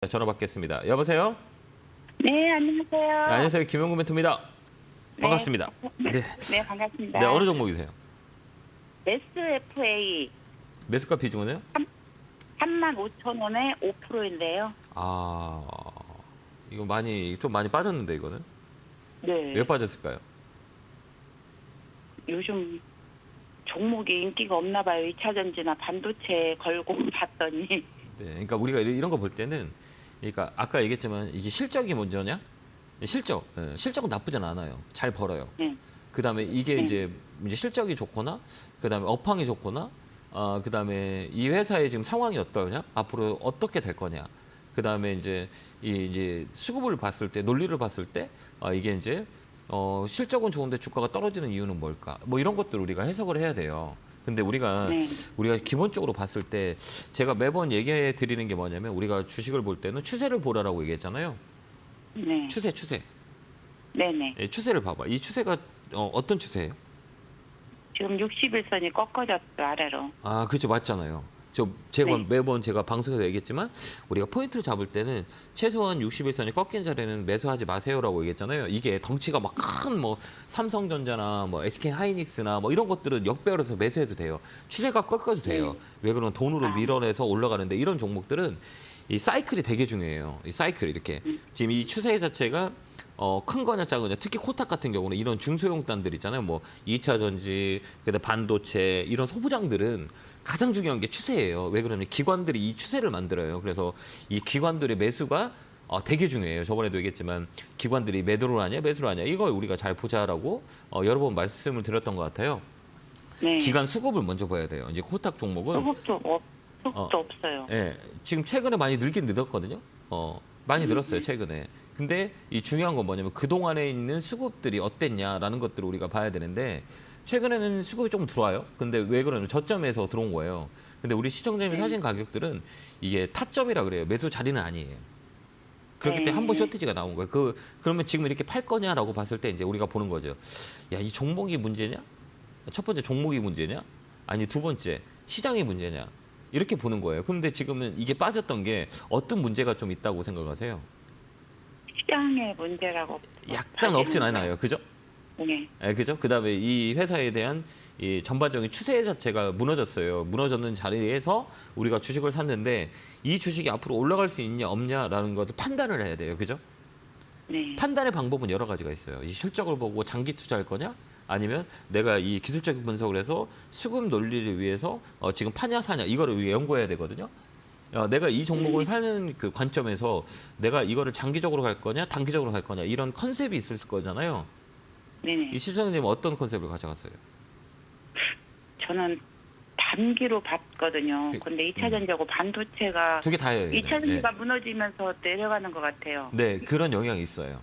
전화 받겠습니다. 여보세요? 네, 안녕하세요. 네, 안녕하세요. 김영구 멘토입니다. 네, 반갑습니다. 네. 네, 반갑습니다. 네, 어느 종목이세요? SFA 매수가 비중은요? 35,000원에 5%인데요. 아, 이거 좀 많이 빠졌는데 이거는 네. 왜 빠졌을까요? 요즘 종목이 인기가 없나 봐요. 2차 전지나 반도체 걸고 봤더니. 네, 그러니까 우리가 이런 거 볼 때는, 그러니까 아까 얘기했지만 이게 실적이 먼저냐? 실적은 나쁘진 않아요. 잘 벌어요. 네. 그다음에 이게 이제 실적이 좋거나, 그다음에 업황이 좋거나, 그다음에 이 회사의 지금 상황이 어떠냐? 앞으로 어떻게 될 거냐? 그다음에 이제 이제 수급을 봤을 때, 논리를 봤을 때, 이게 이제 실적은 좋은데 주가가 떨어지는 이유는 뭘까? 뭐 이런 것들 우리가 해석을 해야 돼요. 근데 우리가 기본적으로 봤을 때 제가 매번 얘기해 드리는 게 뭐냐면, 우리가 주식을 볼 때는 추세를 보라라고 얘기했잖아요. 네. 추세. 네네. 예, 추세를 봐봐. 이 추세가 어떤 추세예요? 지금 60일선이 꺾어졌어, 아래로. 아, 그렇죠. 맞잖아요. 제가 네. 매번 제가 방송에서 얘기했지만, 우리가 포인트를 잡을 때는 최소한 60일선이 꺾인 자리는 매수하지 마세요라고 얘기했잖아요. 이게 덩치가 막 큰 뭐 삼성전자나 뭐 SK 하이닉스나 뭐 이런 것들은 역배열해서 매수해도 돼요. 추세가 꺾어도 돼요. 왜 그러면 돈으로 밀어내서 올라가는데, 이런 종목들은 이 사이클이 되게 중요해요. 이 사이클 이렇게 지금 이 추세 자체가 큰 거냐 작은 거냐, 특히 코탁 같은 경우는 이런 중소형단들 있잖아요. 뭐 2차 전지, 그다음 반도체, 이런 소부장들은 가장 중요한 게 추세예요. 왜 그러냐면 기관들이 이 추세를 만들어요. 그래서 이 기관들의 매수가 되게 중요해요. 저번에도 얘기했지만 기관들이 매도를 하냐 매수를 하냐, 이걸 우리가 잘 보자라고 여러 번 말씀을 드렸던 것 같아요. 네. 기관 수급을 먼저 봐야 돼요. 이제 코탁 종목은 수급도 없어요. 예, 지금 최근에 많이 늘긴 늘었거든요. 많이 늘었어요, 최근에. 근데 이 중요한 건 뭐냐면 그동안에 있는 수급들이 어땠냐라는 것들을 우리가 봐야 되는데, 최근에는 수급이 조금 들어와요. 근데 왜 그러냐면 저점에서 들어온 거예요. 근데 우리 시청자님이 사신 가격들은 이게 타점이라 그래요. 매수 자리는 아니에요. 그렇기 때문에 한 번 쇼티지가 나온 거예요. 그러면 지금 이렇게 팔 거냐라고 봤을 때 이제 우리가 보는 거죠. 야, 이 종목이 문제냐? 첫 번째 종목이 문제냐? 아니, 두 번째 시장이 문제냐? 이렇게 보는 거예요. 그런데 지금은 이게 빠졌던 게 어떤 문제가 좀 있다고 생각하세요? 시장의 문제라고. 약간 없진 않아요. 그죠? 네. 네, 그죠? 그다음에 이 회사에 대한 이 전반적인 추세 자체가 무너졌어요. 무너졌는 자리에서 우리가 주식을 샀는데, 이 주식이 앞으로 올라갈 수 있냐 없냐라는 것을 판단을 해야 돼요. 그죠? 네. 판단의 방법은 여러 가지가 있어요. 이 실적을 보고 장기 투자할 거냐? 아니면 내가 이 기술적인 분석을 해서 수급 논리를 위해서 지금 파냐 사냐, 이거를 위해 연구해야 되거든요. 내가 이 종목을 사는 그 관점에서 내가 이거를 장기적으로 갈 거냐 단기적으로 갈 거냐, 이런 컨셉이 있을 거잖아요. 네네. 이 시청자님 어떤 컨셉을 가져갔어요? 저는 단기로 봤거든요. 근데 2차 전지하고 반도체가 두 개 다예요. 2차 전지가 무너지면서 내려가는 것 같아요. 네, 그런 영향이 있어요.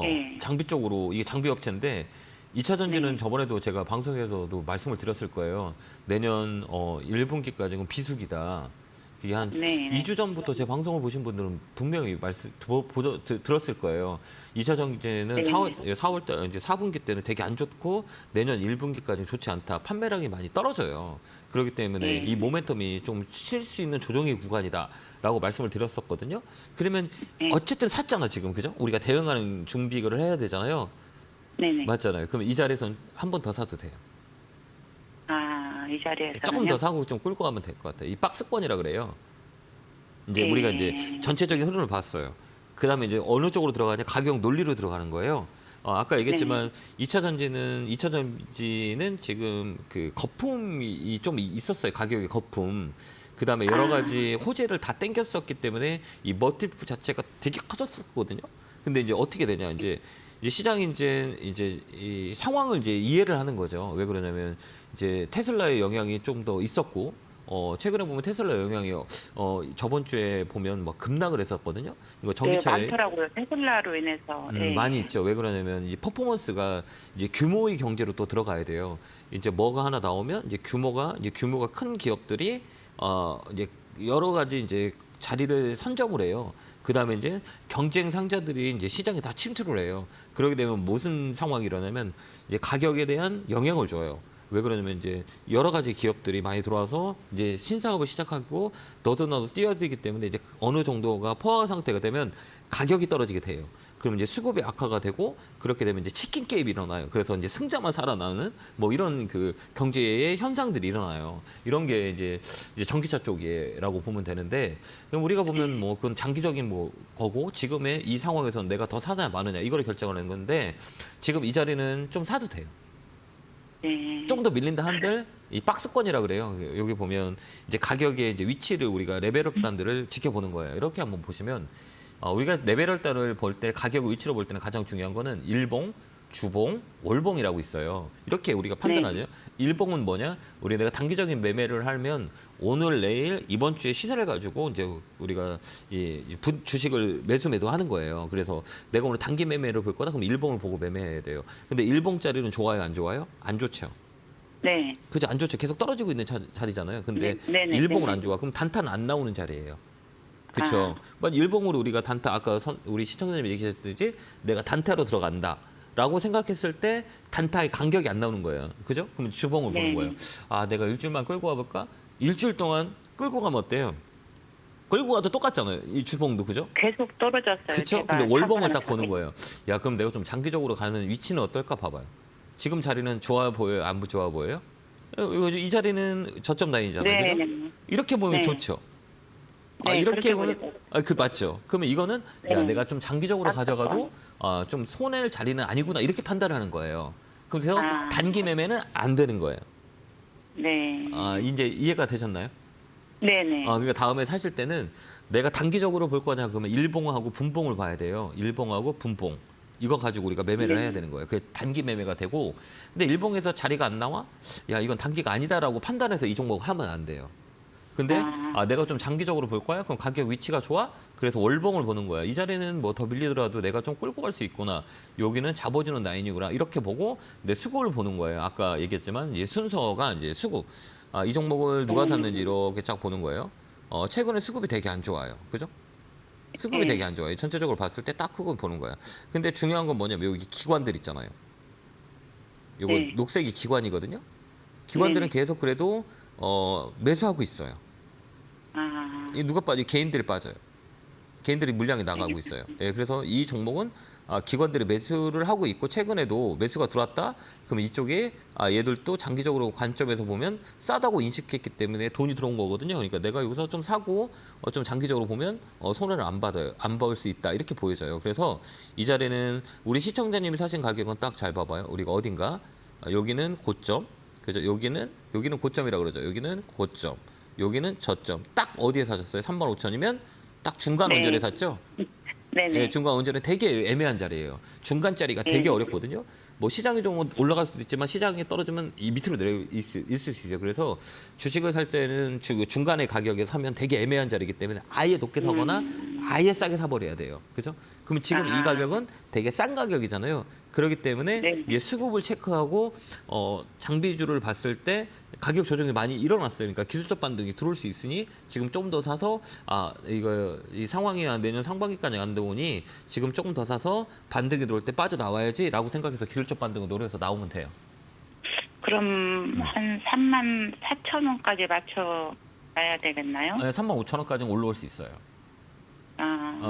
네. 장비 쪽으로, 이게 장비 업체인데 2차 전지는 저번에도 제가 방송에서도 말씀을 드렸을 거예요. 내년 1분기까지는 비수기다. 그게 한 네. 2주 전부터 제 방송을 보신 분들은 분명히 들었을 거예요. 2차 전지는 네. 4월 달 이제 4분기 때는 되게 안 좋고 내년 1분기까지는 좋지 않다. 판매량이 많이 떨어져요. 그렇기 때문에 이 모멘텀이 좀 쉴 수 있는 조정의 구간이다라고 말씀을 드렸었거든요. 그러면 어쨌든 샀잖아, 지금. 그죠? 우리가 대응하는 준비를 해야 되잖아요. 네네. 맞잖아요. 그럼 이 자리에선 한 번 더 사도 돼요. 이 자리에서 조금 더 사고 좀 끌고 가면 될 것 같아요. 이 박스권이라 그래요. 이제 네. 우리가 이제 전체적인 흐름을 봤어요. 그다음에 이제 어느 쪽으로 들어가냐, 가격 논리로 들어가는 거예요. 아까 얘기했지만 2차 전지는 지금 그 거품이 좀 있었어요. 가격의 거품. 그다음에 여러 가지 호재를 다 땡겼었기 때문에 이 머티프 자체가 되게 커졌었거든요. 근데 이제 어떻게 되냐, 이제 시장이 이제 이 상황을 이제 이해를 하는 거죠. 왜 그러냐면 이제 테슬라의 영향이 좀 더 있었고, 최근에 보면 테슬라 영향이 저번 주에 보면 막 급락을 했었거든요. 이거 전기차에 많더라고요. 테슬라로 인해서. 많이 있죠. 왜 그러냐면 이 퍼포먼스가 이제 규모의 경제로 또 들어가야 돼요. 이제 뭐가 하나 나오면 이제 규모가 큰 기업들이 이제 여러 가지 이제 자리를 선점을 해요. 그다음에 이제 경쟁 상자들이 이제 시장에 다 침투를 해요. 그러게 되면 무슨 상황이 일어나면 이제 가격에 대한 영향을 줘요. 왜 그러냐면 이제 여러 가지 기업들이 많이 들어와서 이제 신사업을 시작하고 너도 나도 뛰어들기 때문에 이제 어느 정도가 포화 상태가 되면 가격이 떨어지게 돼요. 그러면 이제 수급이 악화가 되고 그렇게 되면 이제 치킨 게임이 일어나요. 그래서 이제 승자만 살아나는 뭐 이런 그 경제의 현상들이 일어나요. 이런 게 이제 전기차 쪽이라고 보면 되는데 그럼 우리가 보면 뭐 그건 장기적인 뭐 거고 지금의 이 상황에서는 내가 더 사냐 마느냐 이걸 결정하는 건데 지금 이 자리는 좀 사도 돼요. 네. 좀 더 밀린다 한들 이 박스권이라 그래요. 여기 보면 이제 가격의 이제 위치를 우리가 레벨업 단들을 지켜보는 거예요. 이렇게 한번 보시면 우리가 레벨업 단을 볼 때 가격 위치로 볼 때는 가장 중요한 거는 일봉, 주봉, 월봉이라고 있어요. 이렇게 우리가 판단하죠. 일봉은 뭐냐? 내가 단기적인 매매를 하면 오늘 내일 이번 주에 시세를 가지고 이제 우리가 이 주식을 매수 매도하는 거예요. 그래서 내가 오늘 단기 매매를 볼 거다 그럼 일봉을 보고 매매해야 돼요. 근데 일봉짜리는 좋아요, 안 좋아요? 안 좋죠. 네. 그죠? 안 좋죠. 계속 떨어지고 있는 자리잖아요. 근데 일봉은 안 좋아. 그럼 단타는 안 나오는 자리예요. 그렇죠. 일봉으로 우리가 단타 아까 우리 시청자님이 얘기하셨듯이 내가 단타로 들어간다라고 생각했을 때 단타의 간격이 안 나오는 거예요. 그죠? 그럼 주봉을 보는 거예요. 아, 내가 일주일만 끌고 와볼까? 일주일 동안 끌고 가면 어때요? 끌고 가도 똑같잖아요. 이 주봉도 그죠? 계속 떨어졌어요. 그렇죠. 근데 월봉을 딱 보는 거예요. 야, 그럼 내가 좀 장기적으로 가는 위치는 어떨까 봐봐요. 지금 자리는 좋아 보여요? 안 좋아 보여요? 이 자리는 저점 라인이잖아요. 그죠? 이렇게 보면 좋죠. 이렇게 보면 맞죠. 그러면 이거는 야, 내가 좀 장기적으로 가져가도 좀 손해를 자리는 아니구나 이렇게 판단하는 거예요. 그래서 단기 매매는 안 되는 거예요. 네. 이제 이해가 되셨나요? 네네. 그러니까 다음에 사실 때는 내가 단기적으로 볼 거냐 그러면 일봉하고 분봉을 봐야 돼요. 일봉하고 분봉. 이거 가지고 우리가 매매를 해야 되는 거예요. 그게 단기 매매가 되고 근데 일봉에서 자리가 안 나와? 야, 이건 단기가 아니다라고 판단해서 이 종목 하면 안 돼요. 근데 내가 좀 장기적으로 볼 거야? 그럼 가격 위치가 좋아? 그래서 월봉을 보는 거야. 이 자리는 뭐 더 밀리더라도 내가 좀 끌고 갈 수 있구나. 여기는 잡아주는 라인이구나. 이렇게 보고 내 수급을 보는 거예요. 아까 얘기했지만 이제 순서가 이제 수급. 이 종목을 누가 샀는지 이렇게 쫙 보는 거예요. 최근에 수급이 되게 안 좋아요. 그죠? 수급이 되게 안 좋아요. 전체적으로 봤을 때 딱 그거 보는 거야. 근데 중요한 건 뭐냐면 여기 기관들 있잖아요. 요거 녹색이 기관이거든요. 기관들은 계속 그래도 매수하고 있어요. 누가 빠져? 개인들이 빠져요. 개인들이 물량이 나가고 있어요. 그래서 이 종목은 기관들이 매수를 하고 있고 최근에도 매수가 들어왔다. 그러면 이쪽에 얘들도 장기적으로 관점에서 보면 싸다고 인식했기 때문에 돈이 들어온 거거든요. 그러니까 내가 여기서 좀 사고 좀 장기적으로 보면 손해를 안 받을 수 있다. 이렇게 보여져요. 그래서 이 자리는 우리 시청자님이 사신 가격은 딱 잘 봐봐요. 우리가 어딘가 여기는 고점, 그죠? 여기는 고점이라고 그러죠. 여기는 고점. 여기는 저점. 딱 어디에 사셨어요? 35,000이면 딱 중간 언저리에 샀죠? 네네. 중간 언저리 되게 애매한 자리예요. 중간 자리가 되게 어렵거든요. 뭐 시장이 좀 올라갈 수도 있지만 시장이 떨어지면 이 밑으로 내려 있을 수 있어요. 그래서 주식을 살 때는 중간의 가격에 사면 되게 애매한 자리이기 때문에 아예 높게 사거나 아예 싸게 사버려야 돼요. 그죠? 그러면 지금 이 가격은 되게 싼 가격이잖아요. 그렇기 때문에 이게 수급을 체크하고 장비주를 봤을 때 가격 조정이 많이 일어났어요. 그러니까 기술적 반등이 들어올 수 있으니 지금 좀 더 사서 이 상황이 내년 상반기까지 안 되오니 지금 조금 더 사서 반등이 들어올 때 빠져나와야지라고 생각해서 기술적 반등을 노려서 나오면 돼요. 그럼 한 34,000원까지 맞춰 놔야 되겠나요? 35,000원까지는 올라올 수 있어요.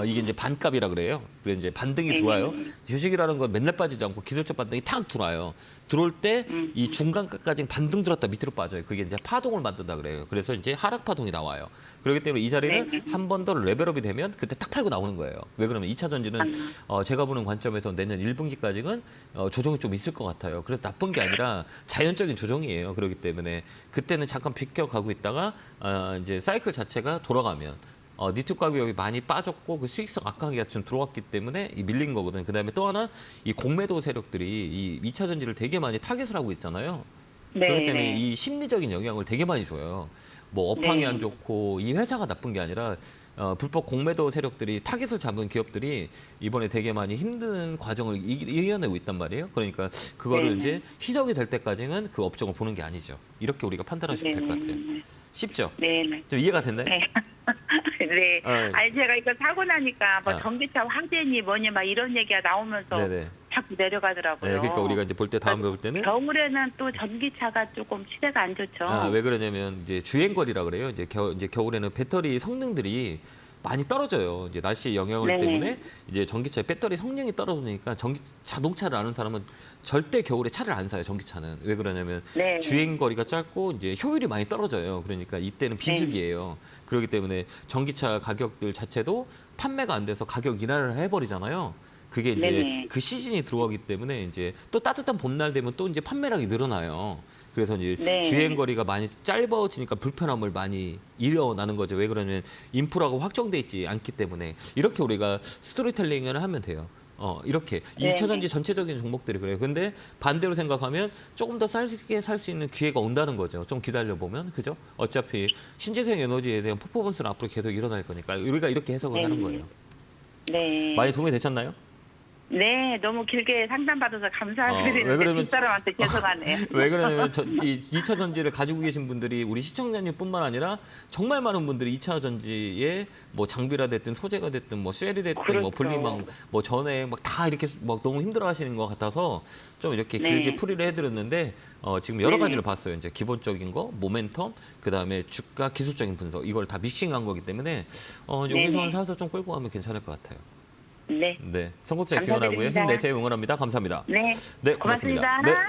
이게 이제 반값이라 그래요. 그래서 이제 반등이 들어와요. 주식이라는 건 맨날 빠지지 않고 기술적 반등이 탁 들어와요. 들어올 때 이 중간값까지 반등 들었다 밑으로 빠져요. 그게 이제 파동을 만든다 그래요. 그래서 이제 하락 파동이 나와요. 그렇기 때문에 이 자리는 한 번 더 레벨업이 되면 그때 탁 팔고 나오는 거예요. 왜 그러면 2차 전지는 제가 보는 관점에서 내년 1분기까지는 조정이 좀 있을 것 같아요. 그래서 나쁜 게 아니라 자연적인 조정이에요. 그렇기 때문에 그때는 잠깐 비껴가고 있다가 이제 사이클 자체가 돌아가면 니트 가격이 많이 빠졌고 그 수익성 악화기가 좀 들어왔기 때문에 밀린 거거든요. 그다음에 또 하나 이 공매도 세력들이 이 2차 전지를 되게 많이 타겟을 하고 있잖아요. 그렇기 때문에 이 심리적인 영향을 되게 많이 줘요. 뭐 업황이 안 좋고 이 회사가 나쁜 게 아니라 불법 공매도 세력들이 타겟을 잡은 기업들이 이번에 되게 많이 힘든 과정을 이겨내고 있단 말이에요. 그러니까 그거를 이제 희석이 될 때까지는 그 업종을 보는 게 아니죠. 이렇게 우리가 판단하시면 될 것 같아요. 쉽죠? 네. 좀 이해가 됐나요? 네. 네. 아니 제가 이거 사고 나니까 뭐 전기차 화재니 뭐니 막 이런 얘기가 나오면서 자꾸 내려가더라고요. 네, 그러니까 우리가 이제 볼 때 다음에 볼 때는 겨울에는 또 전기차가 조금 시대가 안 좋죠. 왜 그러냐면 이제 주행거리라 그래요. 이제 겨울에는 배터리 성능들이 많이 떨어져요. 이제 날씨 영향을 네네. 때문에 이제 전기차의 배터리 성능이 떨어지니까 자동차를 아는 사람은 절대 겨울에 차를 안 사요. 전기차는. 왜 그러냐면 네. 주행거리가 짧고 이제 효율이 많이 떨어져요. 그러니까 이때는 비수기예요. 그렇기 때문에 전기차 가격들 자체도 판매가 안 돼서 가격 인하를 해버리잖아요. 그게 이제 네네. 그 시즌이 들어오기 때문에 이제 또 따뜻한 봄날 되면 또 이제 판매량이 늘어나요. 그래서 이제 네. 주행 거리가 많이 짧아지니까 불편함을 많이 일어나는 거죠. 왜 그러냐면 인프라가 확정돼 있지 않기 때문에 이렇게 우리가 스토리텔링을 하면 돼요. 이렇게 네. 2차 전지 전체적인 종목들이 그래요. 근데 반대로 생각하면 조금 더 싸게 살 수 있는 기회가 온다는 거죠. 좀 기다려 보면 그죠? 어차피 신재생 에너지에 대한 퍼포먼스는 앞으로 계속 일어날 거니까 우리가 이렇게 해석을 네. 하는 거예요. 네. 많이 도움이 되셨나요? 네, 너무 길게 상담받아서 왜 감사드리는데 그러면- 뒷사람한테 죄송하네요. 왜 그러냐면 이 2차 전지를 가지고 계신 분들이 우리 시청자님뿐만 아니라 정말 많은 분들이 2차 전지에 뭐 장비라 됐든 소재가 됐든 뭐 쉘이 됐든 뭐 그렇죠. 분리막 뭐 전에 막 다 이렇게 막 너무 힘들어하시는 것 같아서 좀 이렇게 네. 길게 풀이를 해드렸는데 지금 여러 네네. 가지를 봤어요. 이제 기본적인 거, 모멘텀, 그 다음에 주가 기술적인 분석 이걸 다 믹싱한 거기 때문에 여기서는 네네. 사서 좀 끌고 가면 괜찮을 것 같아요. 네. 네, 선거차 기원하고요. 감사드립니다. 힘내세요. 응원합니다. 감사합니다. 네. 네, 고맙습니다. 고맙습니다. 네.